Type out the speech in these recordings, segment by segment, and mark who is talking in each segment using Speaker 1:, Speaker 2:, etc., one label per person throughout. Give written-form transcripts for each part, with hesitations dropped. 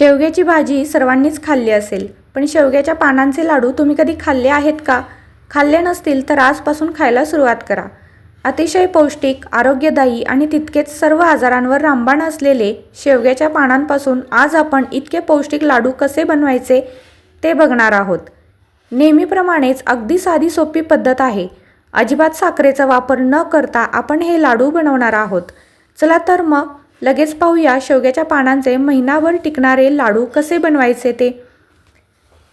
Speaker 1: शेवग्याची भाजी सर्वांनीच खाल्ली असेल, पण शेवग्याच्या पानांचे लाडू तुम्ही कधी खाल्ले आहेत का? खाल्ले नसतील तर आजपासून खायला सुरुवात करा. अतिशय पौष्टिक, आरोग्यदायी आणि तितकेच सर्व आजारांवर रामबाण असलेले शेवग्याच्या पानांपासून आज आपण इतके पौष्टिक लाडू कसे बनवायचे ते बघणार आहोत. नेहमीप्रमाणेच अगदी साधी सोपी पद्धत आहे. अजिबात साखरेचा वापर न करता आपण हे लाडू बनवणार आहोत. चला तर मग लगेच पाहूया शेवग्याच्या पानांचे महिनाभर टिकणारे लाडू कसे बनवायचे ते.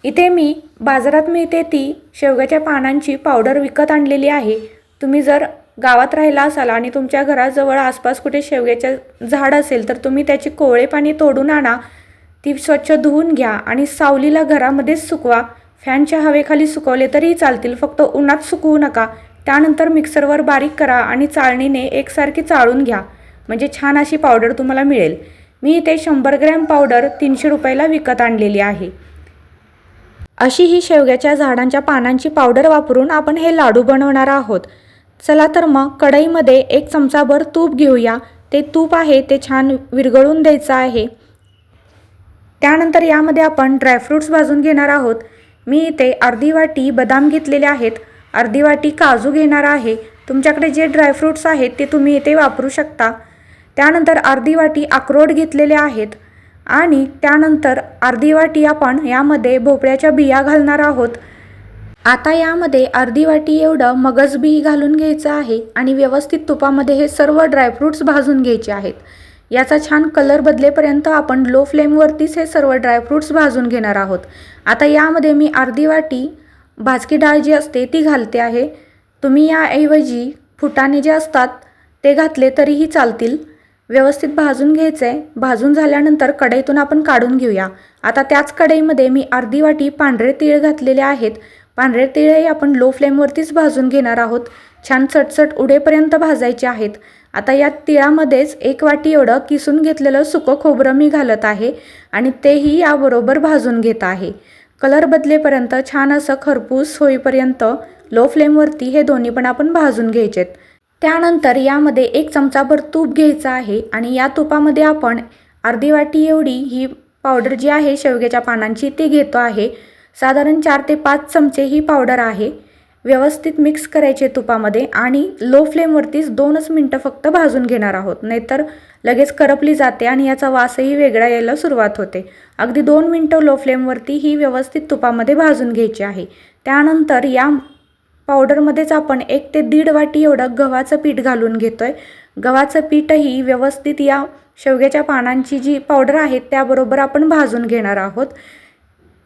Speaker 1: इथे मी बाजारात मिळते ती शेवग्याच्या पानांची पावडर विकत आणलेली आहे. तुम्ही जर गावात राहिला असाल आणि तुमच्या घराजवळ आसपास कुठे शेवग्याचे झाड असेल तर तुम्ही त्याची कोवळे पाणी तोडून आणा. ती स्वच्छ धुवून घ्या आणि सावलीला घरामध्येच सुकवा. फॅनच्या हवेखाली सुकवले तरीही चालतील, फक्त उन्हात सुकवू नका. त्यानंतर मिक्सरवर बारीक करा आणि चाळणीने एकसारखी चाळून घ्या, म्हणजे छान अशी पावडर तुम्हाला मिळेल. मी इथे 100 ग्रॅम पावडर 300 रुपयाला विकत आणलेली आहे. अशी ही शेवग्याच्या झाडांच्या पानांची पावडर वापरून आपण हे लाडू बनवणार आहोत. चला तर मग कढईमध्ये 1 चमचाभर तूप घेऊया. ते तूप आहे ते छान विरघळून द्यायचं आहे. त्यानंतर यामध्ये आपण ड्रायफ्रूट्स भाजून घेणार आहोत. मी इथे अर्धी वाटी बदाम घेतलेले आहेत, अर्धी वाटी काजू घेणार आहे. तुमच्याकडे जे ड्रायफ्रूट्स आहेत ते तुम्ही इथे वापरू शकता. त्यानंतर अर्धी वाटी अक्रोड घेतलेले आहेत आणि त्यानंतर अर्धी वाटी आपण यामध्ये भोपळ्याच्या बिया घालणार आहोत. आता यामध्ये अर्धी वाटी एवढं मगज बी घालून घ्यायचं आहे आणि व्यवस्थित तुपामध्ये हे सर्व ड्रायफ्रूट्स भाजून घ्यायचे आहेत. याचा छान कलर बदलेपर्यंत आपण लो फ्लेमवरतीच हे सर्व ड्रायफ्रूट्स भाजून घेणार आहोत. आता यामध्ये मी अर्धी वाटी भाजकी डाळ जी असते ती घालते आहे. तुम्ही याऐवजी फुटाणे जे असतात ते घातले तरीही चालतील. व्यवस्थित भाजून घ्यायचं आहे. भाजून झाल्यानंतर कढईतून आपण काढून घेऊया. आता त्याच कढईमध्ये मी अर्धी वाटी पांढरे तीळ घातलेले आहेत. पांढरे तीळही आपण लो फ्लेमवरतीच भाजून घेणार आहोत. छान चटचट उडेपर्यंत भाजायचे आहेत. आता या तिळामध्येच 1 वाटी एवढं किसून घेतलेलं सुकं खोबरं मी घालत आहे आणि तेही याबरोबर भाजून घेत आहे. कलर बदलेपर्यंत छान असं खरपूस होईपर्यंत लो फ्लेमवरती हे दोन्ही पण आपण भाजून घ्यायचेत. त्यानंतर यामध्ये 1 चमचाभर तूप घ्यायचं आहे आणि या तुपामध्ये आपण अर्धी वाटी एवढी ही पावडर जी आहे शेवग्याच्या पानांची ती घेतो आहे. साधारण 4 ते 5 चमचे ही पावडर आहे. व्यवस्थित मिक्स करायचे तुपामध्ये आणि लो फ्लेमवरतीच 2च मिनटं फक्त भाजून घेणार आहोत, नाहीतर लगेच करपली जाते आणि याचा वासही वेगळा यायला सुरुवात होते. अगदी 2 मिनटं लो फ्लेमवरती ही व्यवस्थित तुपामध्ये भाजून घ्यायची आहे. त्यानंतर या पावडरमध्येच आपण 1 ते 1.5 वाटी एवढं गव्हाचं पीठ घालून घेतोय. गव्हाचं पीठही व्यवस्थित या शेवग्याच्या पानांची जी पावडर आहे त्याबरोबर आपण भाजून घेणार आहोत.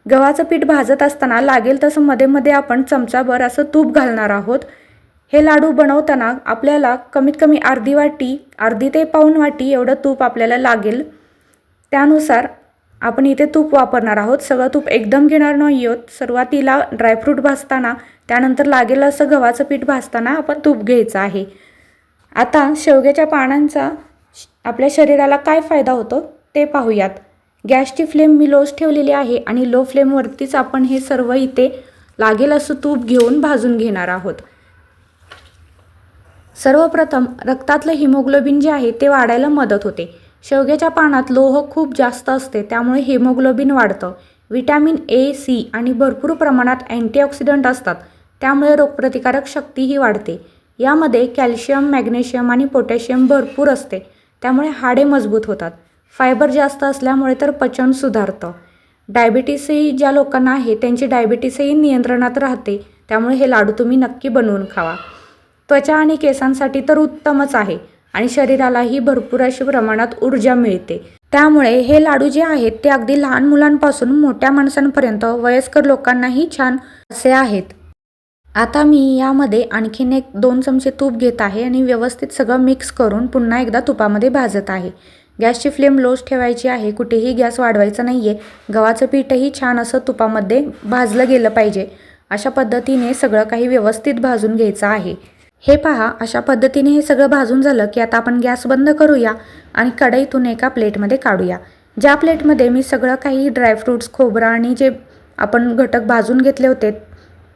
Speaker 1: गव्हाचं पीठ भाजत असताना लागेल तसं मध्ये मध्ये आपण चमचाभर असं तूप घालणार आहोत. हे लाडू बनवताना आपल्याला कमीत कमी अर्धी ते पाऊण वाटी एवढं तूप आपल्याला लागेल. त्यानुसार आपण इथे तूप वापरणार आहोत. सगळं तूप एकदम घेणार नाही आहोत. सुरुवातीला ड्रायफ्रूट भाजताना, त्यानंतर लागेल असं गव्हाचं पीठ भाजताना आपण तूप घ्यायचं आहे. आता शेवग्याच्या पानांचा आपल्या शरीराला काय फायदा होतो ते पाहूयात. गॅसची फ्लेम मी लोच ठेवलेली आहे आणि लो फ्लेमवरतीच आपण हे सर्व इथे लागेल असं तूप घेऊन भाजून घेणार आहोत. सर्वप्रथम रक्तातलं हिमोग्लोबिन जे आहे ते वाढायला मदत होते. शेवग्याच्या पानात लोह खूप जास्त असते, त्यामुळे हिमोग्लोबिन वाढतं. विटॅमिन ए, सी आणि भरपूर प्रमाणात अँटीऑक्सिडंट असतात, त्यामुळे रोगप्रतिकारक शक्तीही वाढते. यामध्ये कॅल्शियम, मॅग्नेशियम आणि पोटॅशियम भरपूर असते, त्यामुळे हाडे मजबूत होतात. फायबर जास्त असल्यामुळे तर पचन सुधारतं. डायबिटीसही ज्या लोकांना आहे त्यांची डायबिटीसही नियंत्रणात राहते, त्यामुळे हे लाडू तुम्ही नक्की बनवून खावा. त्वचा आणि केसांसाठी तर उत्तमच आहे आणि शरीरालाही भरपूर अशी प्रमाणात ऊर्जा मिळते. त्यामुळे हे लाडू जे आहेत ते अगदी लहान मुलांपासून मोठ्या माणसांपर्यंत वयस्कर लोकांनाही छान असे आहेत. आता मी यामध्ये आणखीन 2 चमचे तूप घेत आहे आणि व्यवस्थित सगळं मिक्स करून पुन्हा एकदा तुपामध्ये भाजत आहे. गॅसची फ्लेम लोच ठेवायची आहे, कुठेही गॅस वाढवायचा नाही आहे. गव्हाचं पीठही छान असं तुपामध्ये भाजलं गेलं पाहिजे. अशा पद्धतीने सगळं काही व्यवस्थित भाजून घ्यायचं आहे. हे पहा, अशा पद्धतीने हे सगळं भाजून झालं की आता आपण गॅस बंद करूया आणि कढईतून एका प्लेटमध्ये काढूया. ज्या प्लेटमध्ये मी सगळं काही ड्रायफ्रूट्स, खोबरं आणि जे आपण घटक भाजून घेतले होते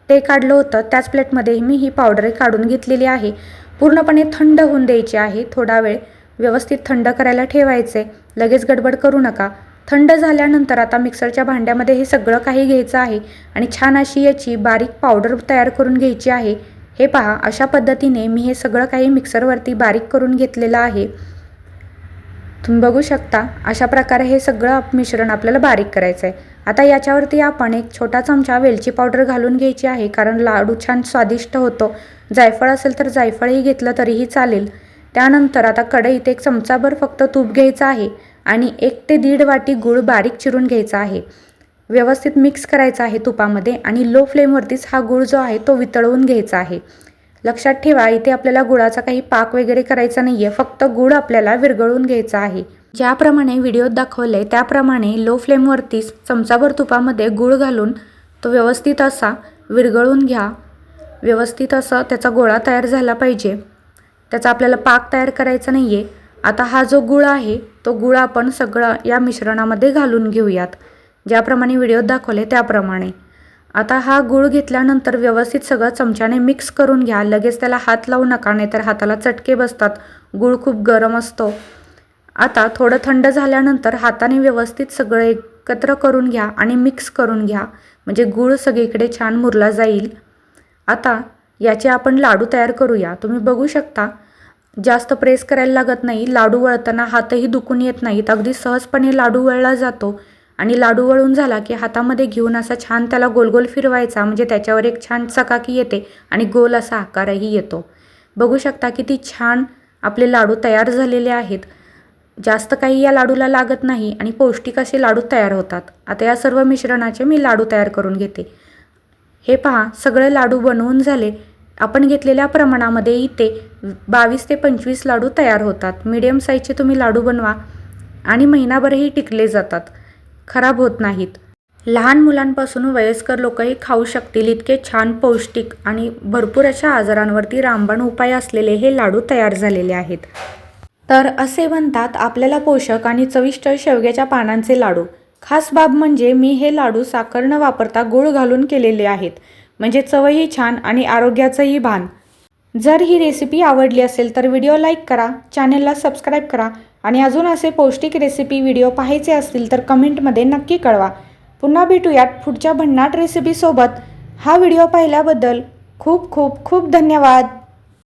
Speaker 1: ते काढलं होतं, त्याच प्लेटमध्ये मी ही पावडर काढून घेतलेली आहे. पूर्णपणे थंड होऊन द्यायची आहे. थोडा वेळ व्यवस्थित थंड करायला ठेवायचे. लगेच गडबड करू नका. थंड झाल्यानंतर आता मिक्सरच्या भांड्यामध्ये हे सगळं काही घ्यायचं आहे आणि छान अशी याची बारीक पावडर तयार करून घ्यायची आहे। हे पहा, अशा पद्धतीने मी हे सगळं काही मिक्सरवरती बारीक करून घेतलेलं आहे। तुम्ही बघू शकता अशा प्रकारे हे सगळं मिश्रण आपल्याला बारीक करायचं आहे। आता याच्यावरती आपण एक छोटा चमचा वेलची पावडर घालून घ्यायची आहे, कारण लाडू छान स्वादिष्ट होतो। जायफळ असेल तर जायफळही घेतलं तरीही चालेल। त्यानंतर आता कढईत एक चमचाभर फक्त तूप घ्यायचं आहे आणि 1 ते 1.5 वाटी गूळ बारीक चिरून घ्यायचा आहे। व्यवस्थित मिक्स करायचा आहे तुपामध्ये आणि लो फ्लेमवरतीच हा गूळ जो आहे तो वितळवून घ्यायचा आहे। लक्षात ठेवा, इथे आपल्याला गुळाचा काही पाक वगैरे करायचा नाही आहे, फक्त गूळ आपल्याला विरघळून घ्यायचा आहे। ज्याप्रमाणे व्हिडिओत दाखवले त्याप्रमाणे लो फ्लेमवरतीच चमचाभर तुपामध्ये गूळ घालून तो व्यवस्थित असा विरघळून घ्या। व्यवस्थित असं त्याचा गोळा तयार झाला पाहिजे, त्याचा आपल्याला पाक तयार करायचा नाही आहे। आता हा जो गूळ आहे तो गूळ आपण सगळं या मिश्रणामध्ये घालून घेऊयात, ज्याप्रमाणे व्हिडिओत दाखवले त्याप्रमाणे। आता हा गूळ घेतल्यानंतर व्यवस्थित सगळं चमच्याने मिक्स करून घ्या। लगेच त्याला हात लावू नका, नाहीतर हाताला चटके बसतात, गूळ खूप गरम असतो। आता थोडं थंड झाल्यानंतर हाताने व्यवस्थित सगळं एकत्र करून घ्या आणि मिक्स करून घ्या, म्हणजे गूळ सगळीकडे छान मुरला जाईल। आता याचे आपण लाडू तयार करूया। तुम्ही बघू शकता जास्त प्रेस करायला लागत नाही, लाडू वळताना हातही दुखून येत नाहीत, अगदी सहजपणे लाडू वळला जातो। आणि लाडू वळून झाला की हातामध्ये घेऊन असा छान त्याला गोल गोल फिरवायचा, म्हणजे त्याच्यावर एक छान चकाकी येते आणि गोल असा आकारही येतो। बघू शकता किती छान आपले लाडू तयार झालेले आहेत। जास्त काही या लाडूला लागत नाही आणि पौष्टिक असे लाडू तयार होतात। आता या सर्व मिश्रणाचे मी लाडू तयार करून घेते। हे पहा, सगळे लाडू बनवून झाले। आपण घेतलेल्या प्रमाणामध्ये इथे 22 ते 25 लाडू तयार होतात। मीडियम साईजचे तुम्ही लाडू बनवा आणि महिनाभरही टिकले जातात, खराब होत नाहीत। लहान मुलांपासून वयस्कर लोकही खाऊ शकतील इतके छान पौष्टिक आणि भरपूर अशा आजारांवरती रामबाण उपाय असलेले हे लाडू तयार झालेले आहेत। तर असे म्हणतात आपल्याला पोषक आणि चविष्ट शेवग्याच्या पानांचे लाडू। खास बाब म्हणजे मी हे लाडू साखर न वापरता गूळ घालून केलेले आहेत, म्हणजे चवही छान आणि आरोग्याचंही भान। जर ही रेसिपी आवडली असेल तर व्हिडिओ लाईक करा, चॅनेलला सबस्क्राईब करा आणि अजून असे पौष्टिक रेसिपी व्हिडिओ पाहायचे असतील तर कमेंटमध्ये नक्की कळवा। पुन्हा भेटूयात पुढच्या भन्नाट रेसिपीसोबत। हा व्हिडिओ पाहिल्याबद्दल खूप खूप खूप धन्यवाद।